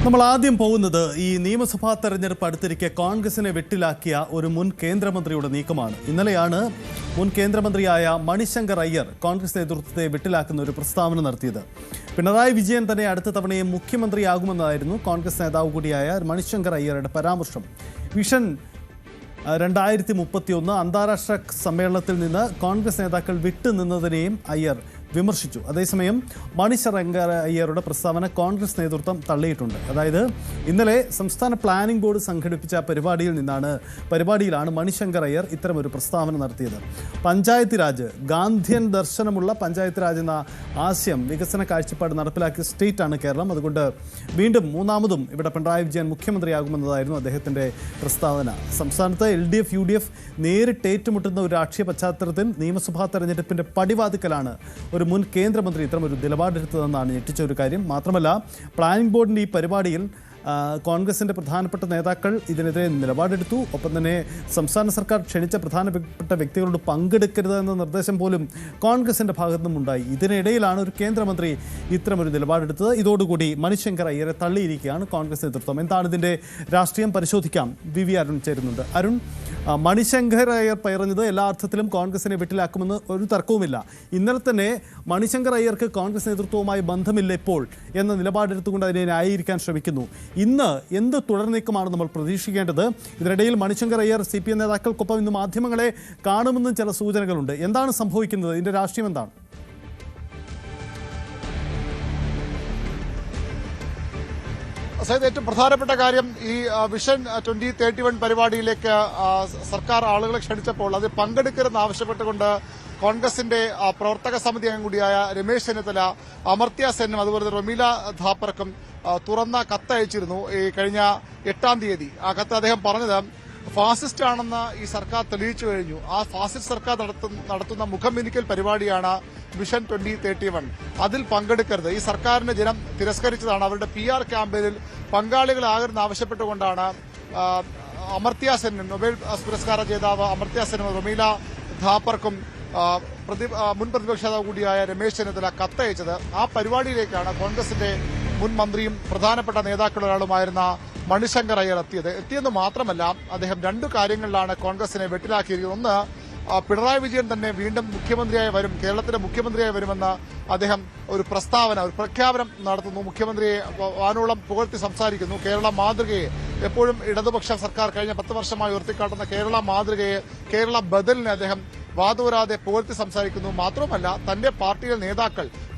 നമ്മൾ ആദ്യം പോകുന്നത് ഈ നിയമസഭാ തെരഞ്ഞെടുപ്പ് അടുത്തിരിക്കെ കോൺഗ്രസിനെ വെട്ടിലാക്കിയ ഒരു മുൻ കേന്ദ്രമന്ത്രിയുടെ നീക്കമാണ്. ഇന്നലെയാണ് മുൻ കേന്ദ്രമന്ത്രിയായ മണിശങ്കർ അയ്യർ കോൺഗ്രസ് നേതൃത്വത്തെ വെട്ടിലാക്കുന്ന ഒരു പ്രസ്താവന നടത്തിയത്. പിണറായി വിജയൻ തന്നെ അടുത്ത തവണയും മുഖ്യമന്ത്രിയാകുമെന്നായിരുന്നു കോൺഗ്രസ് നേതാവ് കൂടിയായ മണിശങ്കർ അയ്യരുടെ പരാമർശം. വിഷൻ 2031 അന്താരാഷ്ട്ര സമ്മേളനത്തിൽ നിന്ന് കോൺഗ്രസ് നേതാക്കൾ വിട്ടുനിന്നതിനെയും അയ്യർ വിമർശിച്ചു. അതേസമയം മണിശങ്കർ അയ്യരുടെ പ്രസ്താവന കോൺഗ്രസ് നേതൃത്വം തള്ളിയിട്ടുണ്ട്. അതായത് ഇന്നലെ സംസ്ഥാന പ്ലാനിംഗ് ബോർഡ് സംഘടിപ്പിച്ച പരിപാടിയിലാണ് മണിശങ്കർ അയ്യർ ഇത്തരമൊരു പ്രസ്താവന നടത്തിയത്. പഞ്ചായത്ത് രാജ്, ഗാന്ധിയൻ ദർശനമുള്ള പഞ്ചായത്ത് രാജ് എന്ന ആശയം, വികസന കാഴ്ചപ്പാട് നടപ്പിലാക്കിയ സ്റ്റേറ്റാണ് കേരളം. അതുകൊണ്ട് വീണ്ടും മൂന്നാമതും ഇവിടെ പിണറായി വിജയൻ മുഖ്യമന്ത്രിയാകുമെന്നതായിരുന്നു അദ്ദേഹത്തിൻ്റെ പ്രസ്താവന. സംസ്ഥാനത്ത് LDF UDF നേരിട്ട് ഏറ്റുമുട്ടുന്ന ഒരു രാഷ്ട്രീയ പശ്ചാത്തലത്തിൽ നിയമസഭാ തെരഞ്ഞെടുപ്പിൻ്റെ പടിവാതിക്കലാണ് ഒരു മുൻ കേന്ദ്രമന്ത്രി ഇത്തരം ഒരു നിലപാടെടുത്തതെന്നാണ് ഞെട്ടിച്ച ഒരു കാര്യം. മാത്രമല്ല, പ്ലാനിംഗ് ബോർഡിൻ്റെ ഈ പരിപാടിയിൽ കോൺഗ്രസിൻ്റെ പ്രധാനപ്പെട്ട നേതാക്കൾ ഇതിനെതിരെ നിലപാടെടുത്തു. ഒപ്പം തന്നെ സംസ്ഥാന സർക്കാർ ക്ഷണിച്ച പ്രധാനപ്പെട്ട വ്യക്തികളോട് പങ്കെടുക്കരുതെന്ന നിർദ്ദേശം പോലും കോൺഗ്രസിൻ്റെ ഭാഗത്തു നിന്നുണ്ടായി. ഇതിനിടയിലാണ് ഒരു കേന്ദ്രമന്ത്രി ഇത്തരമൊരു നിലപാടെടുത്തത്. ഇതോടുകൂടി മണിശങ്കർ അയ്യരെ തള്ളിയിരിക്കുകയാണ് കോൺഗ്രസ് നേതൃത്വം. എന്താണ് ഇതിൻ്റെ രാഷ്ട്രീയം പരിശോധിക്കാം. VV അരുൺ ചേരുന്നുണ്ട്. അരുൺ, മണിശങ്കർ അയ്യർ പറഞ്ഞത് എല്ലാ അർത്ഥത്തിലും കോൺഗ്രസിനെ വെട്ടിലാക്കുമെന്ന് ഒരു തർക്കവുമില്ല. ഇന്നലെ തന്നെ മണിശങ്കർ അയ്യർക്ക് കോൺഗ്രസ് നേതൃത്വവുമായി ബന്ധമില്ല ഇപ്പോൾ എന്ന നിലപാടെടുത്തുകൊണ്ട് അതിനെ ന്യായീകരിക്കാൻ ശ്രമിക്കുന്നു. ഇന്ന് എന്ത് തുടർനീക്കമാണ് നമ്മൾ പ്രതീക്ഷിക്കേണ്ടത്? ഇതിനിടയിൽ മണിശങ്കർ അയ്യർ CPM നേതാക്കൾക്കൊപ്പം ഇന്ന് മാധ്യമങ്ങളെ കാണുമെന്നും ചില സൂചനകളുണ്ട്. എന്താണ് സംഭവിക്കുന്നത്? ഇതിൻ്റെ രാഷ്ട്രീയം എന്താണ്? ഏറ്റവും പ്രധാനപ്പെട്ട കാര്യം, ഈ വിഷൻ 2031 പരിപാടിയിലേക്ക് സർക്കാർ ആളുകളെ ക്ഷണിച്ചപ്പോൾ അത് പങ്കെടുക്കരുതെന്ന് ആവശ്യപ്പെട്ടുകൊണ്ട് കോൺഗ്രസിന്റെ പ്രവർത്തക സമിതി അംഗം കൂടിയായ രമേശ് ചെന്നിത്തല, അമർത്യ സെന്നും അതുപോലെ റൊമീല ഥാപ്പർക്കും തുറന്ന കത്തയച്ചിരുന്നു ഈ കഴിഞ്ഞ 8-ാം തീയതി. ആ കത്ത് അദ്ദേഹം പറഞ്ഞത്, ഫാസിസ്റ്റ് ആണെന്ന് ഈ സർക്കാർ തെളിയിച്ചു കഴിഞ്ഞു. ആ ഫാസിസ്റ്റ് സർക്കാർ നടത്തുന്ന മുഖംമിനിക്കൽ പരിപാടിയാണ് വിഷൻ 2031. അതിൽ പങ്കെടുക്കരുത്. ഈ സർക്കാരിന്റെ ജനം തിരസ്കരിച്ചതാണ്. അവരുടെ PR ക്യാമ്പയിനിൽ പങ്കാളികളാകരുതെന്ന് ആവശ്യപ്പെട്ടുകൊണ്ടാണ് അമർത്യ സെന്നും നൊബേൽ പുരസ്കാര ജേതാവ് അമർത്യ സെന്നും റൊമീല ഥാപ്പർക്കും മുൻ പ്രതിപക്ഷ നേതാവ് കൂടിയായ രമേശ് ചെന്നിത്തല കത്തയച്ചത്. ആ പരിപാടിയിലേക്കാണ് കോൺഗ്രസിന്റെ മുൻ മന്ത്രിയും പ്രധാനപ്പെട്ട നേതാക്കളൊരാളുമായിരുന്ന മണിശങ്കർ അയ്യർ എത്തിയെന്ന് മാത്രമല്ല, അദ്ദേഹം രണ്ടു കാര്യങ്ങളിലാണ് കോൺഗ്രസിനെ വെട്ടിലാക്കിയിരിക്കുന്നത്. ഒന്ന്, പിണറായി വിജയൻ തന്നെ വീണ്ടും മുഖ്യമന്ത്രിയായി വരും, കേരളത്തിന്റെ മുഖ്യമന്ത്രിയായി വരുമെന്ന് അദ്ദേഹം ഒരു പ്രഖ്യാപനം നടത്തുന്നു. മുഖ്യമന്ത്രിയെ വാനോളം പുകഴ്ത്തി സംസാരിക്കുന്നു. കേരള മാതൃകയെ, എപ്പോഴും ഇടതുപക്ഷ സർക്കാർ കഴിഞ്ഞ 10 വർഷമായി ഉയർത്തിക്കാട്ടുന്ന കേരള മാതൃകയെ, കേരള ബദലിനെ അദ്ദേഹം വാതോരാതെ പുകഴ്ത്തി സംസാരിക്കുന്നു. മാത്രമല്ല, തന്റെ പാർട്ടിയിലെ നേതാക്കൾ